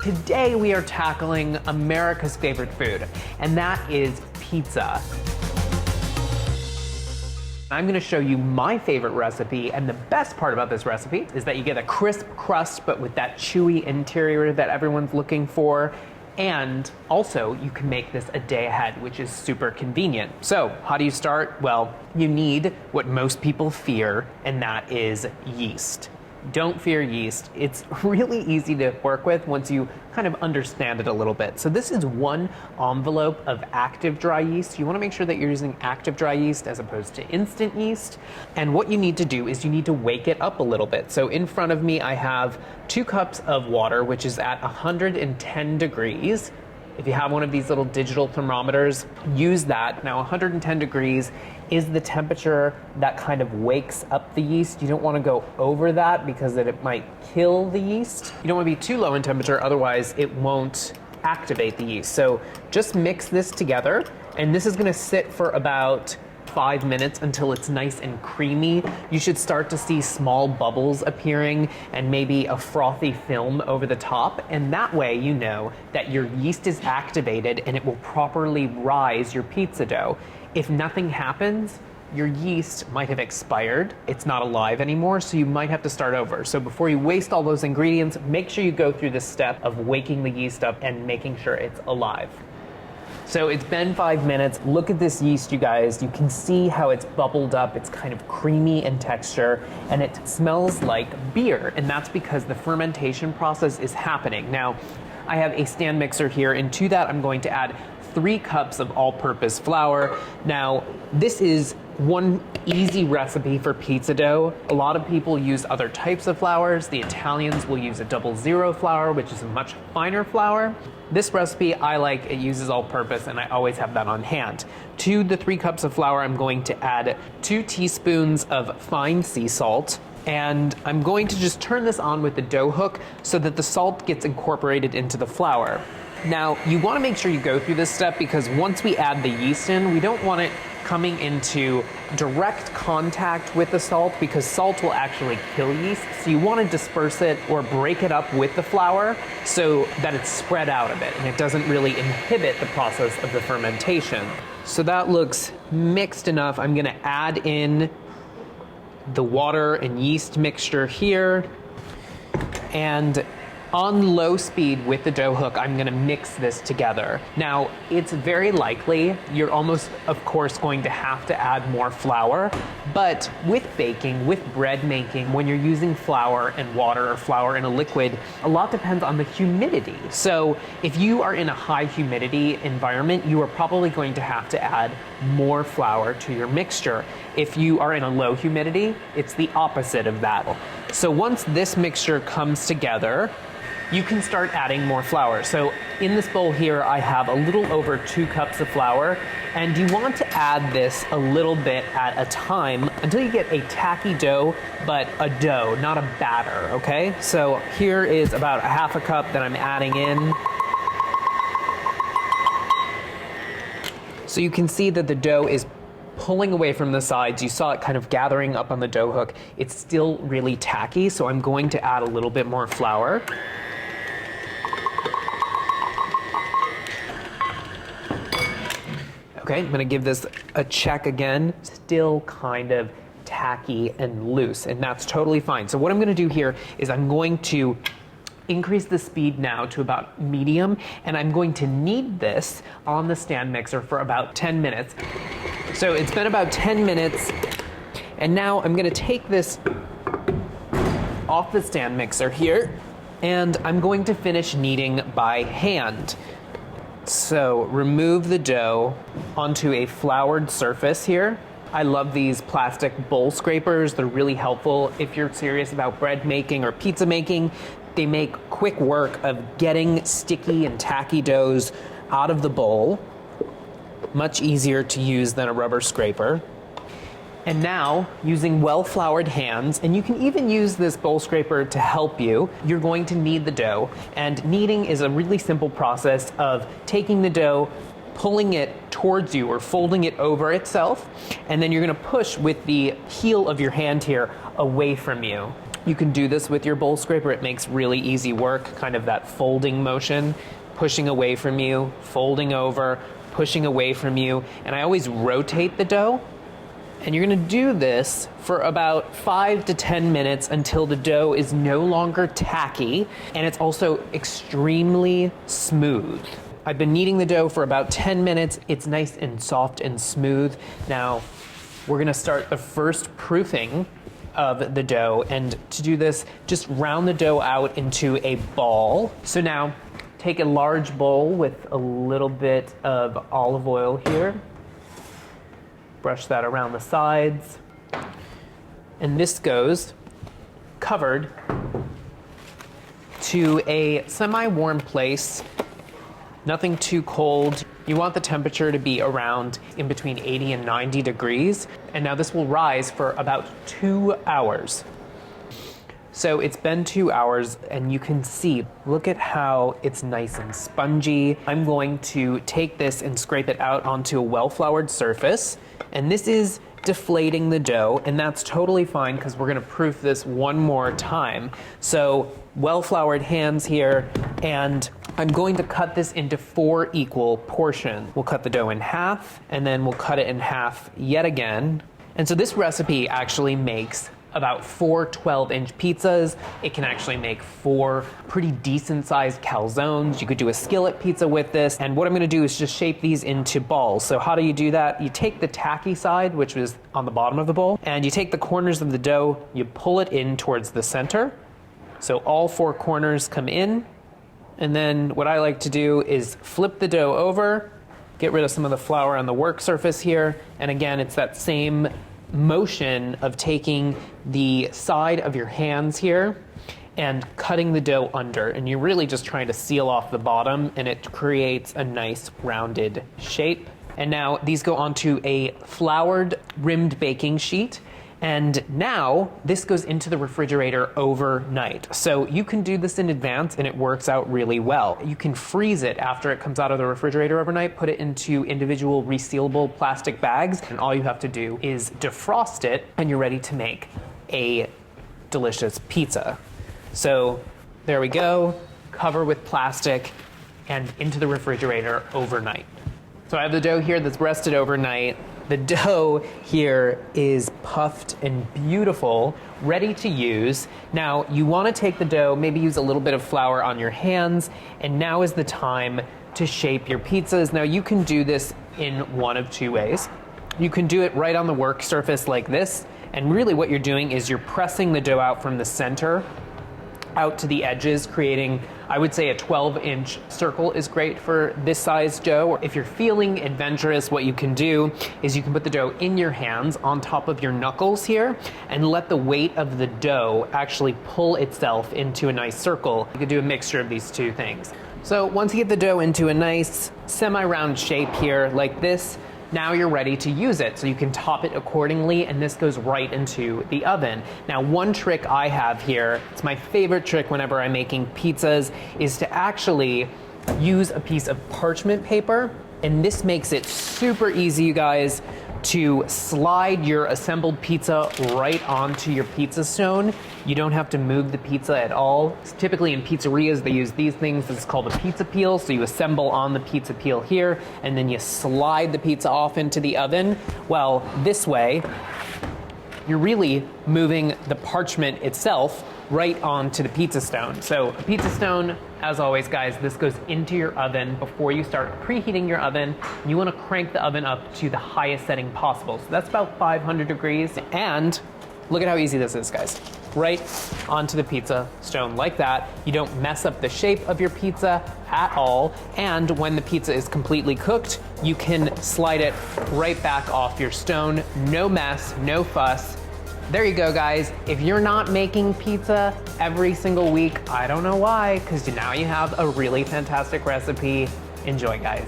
Today we are tackling America's favorite food, and that is pizza. I'm gonna show you my favorite recipe, and the best part about this recipe is that you get a crisp crust, but with that chewy interior that everyone's looking for. And also, you can make this a day ahead, which is super convenient. So, how do you start? Well, you need what most people fear, and that is yeast. Don't fear yeast. It's really easy to work with once you kind of understand it a little bit. So this is 1 envelope of active dry yeast. You want to make sure that you're using active dry yeast as opposed to instant yeast. And what you need to do is you need to wake it up a little bit. So in front of me, I have 2 cups of water, which is at 110 degrees. If you have one of these little digital thermometers, use that. Now 110 degrees is the temperature that kind of wakes up the yeast. You don't want to go over that because it might kill the yeast. You don't want to be too low in temperature, otherwise it won't activate the yeast. So just mix this together, and this is going to sit for about 5 minutes until it's nice and creamy. You should start to see small bubbles appearing and maybe a frothy film over the top, and that way you know that your yeast is activated and it will properly rise your pizza dough. If nothing happens, your yeast might have expired. It's not alive anymore, so you might have to start over. So before you waste all those ingredients, make sure you go through this step of waking the yeast up and making sure it's alive. So it's been 5 minutes. Look at this yeast, you guys. You can see how it's bubbled up. It's kind of creamy in texture, and it smells like beer. And that's because the fermentation process is happening. Now, I have a stand mixer here, and to that I'm going to add 3 cups of all-purpose flour. Now, this is one easy recipe for pizza dough. A lot of people use other types of flours. The Italians will use a 00 flour, which is a much finer flour. This recipe I like, it uses all-purpose, and I always have that on hand. To the 3 cups of flour, I'm going to add 2 teaspoons of fine sea salt, and I'm going to just turn this on with the dough hook so that the salt gets incorporated into the flour. Now, you want to make sure you go through this step because once we add the yeast in, we don't want it coming into direct contact with the salt because salt will actually kill yeast. So you want to disperse it or break it up with the flour so that it's spread out a bit and it doesn't really inhibit the process of the fermentation. So that looks mixed enough. I'm going to add in the water and yeast mixture here, and on low speed with the dough hook, I'm gonna mix this together. Now, it's very likely you're almost, of course, going to have to add more flour, but with baking, with bread making, when you're using flour and water or flour in a liquid, a lot depends on the humidity. So if you are in a high humidity environment, you are probably going to have to add more flour to your mixture. If you are in a low humidity, it's the opposite of that. So once this mixture comes together, you can start adding more flour. So in this bowl here, I have a little over 2 cups of flour, and you want to add this a little bit at a time until you get a tacky dough, but a dough, not a batter, okay? So here is about a half a cup that I'm adding in. So you can see that the dough is pulling away from the sides. You saw it kind of gathering up on the dough hook. It's still really tacky, so I'm going to add a little bit more flour. Okay, I'm gonna give this a check again. Still kind of tacky and loose, and that's totally fine. So what I'm gonna do here is I'm going to increase the speed now to about medium, and I'm going to knead this on the stand mixer for about 10 minutes. So it's been about 10 minutes, and now I'm gonna take this off the stand mixer here, and I'm going to finish kneading by hand. So remove the dough onto a floured surface here. I love these plastic bowl scrapers. They're really helpful if you're serious about bread making or pizza making. They make quick work of getting sticky and tacky doughs out of the bowl. Much easier to use than a rubber scraper. And now, using well-floured hands, and you can even use this bowl scraper to help you, you're going to knead the dough. And kneading is a really simple process of taking the dough, pulling it towards you or folding it over itself, and then you're gonna push with the heel of your hand here away from you. You can do this with your bowl scraper. It makes really easy work, kind of that folding motion, pushing away from you, folding over, pushing away from you. And I always rotate the dough. And you're gonna do this for about 5 to 10 minutes until the dough is no longer tacky and it's also extremely smooth. I've been kneading the dough for about 10 minutes. It's nice and soft and smooth. Now, we're gonna start the first proofing of the dough. And to do this, just round the dough out into a ball. So now, take a large bowl with a little bit of olive oil here. Brush that around the sides. And this goes covered to a semi-warm place, nothing too cold. You want the temperature to be around in between 80 and 90 degrees. And now this will rise for about 2 hours. So it's been 2 hours and you can see, look at how it's nice and spongy. I'm going to take this and scrape it out onto a well-floured surface. And this is deflating the dough, and that's totally fine because we're gonna proof this one more time. So well-floured hands here, and I'm going to cut this into 4 equal portions. We'll cut the dough in half, and then we'll cut it in half yet again. And so this recipe actually makes about 4 12-inch pizzas. It can actually make 4 pretty decent-sized calzones. You could do a skillet pizza with this. And what I'm gonna do is just shape these into balls. So how do you do that? You take the tacky side, which is on the bottom of the bowl, and you take the corners of the dough, you pull it in towards the center. So all 4 corners come in. And then what I like to do is flip the dough over, get rid of some of the flour on the work surface here. And again, it's that same motion of taking the side of your hands here and cutting the dough under, and you're really just trying to seal off the bottom, and it creates a nice rounded shape. And now these go onto a floured rimmed baking sheet, and now this goes into the refrigerator overnight. So you can do this in advance and it works out really well. You can freeze it after it comes out of the refrigerator overnight, put it into individual resealable plastic bags, and all you have to do is defrost it and you're ready to make a delicious pizza. So there we go, cover with plastic and into the refrigerator overnight. So I have the dough here that's rested overnight. The dough here is puffed and beautiful, ready to use. Now, you want to take the dough, maybe use a little bit of flour on your hands, and now is the time to shape your pizzas. Now, you can do this in one of 2 ways. You can do it right on the work surface like this, and really what you're doing is you're pressing the dough out from the center out to the edges, creating, I would say, a 12-inch circle is great for this size dough. Or if you're feeling adventurous, what you can do is you can put the dough in your hands on top of your knuckles here and let the weight of the dough actually pull itself into a nice circle. You could do a mixture of these 2 things. So once you get the dough into a nice semi-round shape here like this, now you're ready to use it. So you can top it accordingly, and this goes right into the oven. Now, one trick I have here, it's my favorite trick whenever I'm making pizzas, is to actually use a piece of parchment paper, and this makes it super easy, you guys, to slide your assembled pizza right onto your pizza stone. You don't have to move the pizza at all. Typically in pizzerias, they use these things. This is called a pizza peel. So you assemble on the pizza peel here, and then you slide the pizza off into the oven. Well, this way, you're really moving the parchment itself right onto the pizza stone. So a pizza stone, as always, guys, this goes into your oven before you start preheating your oven. You want to crank the oven up to the highest setting possible. So that's about 500 degrees. And look at how easy this is, guys. Right onto the pizza stone like that. You don't mess up the shape of your pizza at all. And when the pizza is completely cooked, you can slide it right back off your stone. No mess, no fuss. There you go, guys. If you're not making pizza every single week, I don't know why, because now you have a really fantastic recipe. Enjoy, guys.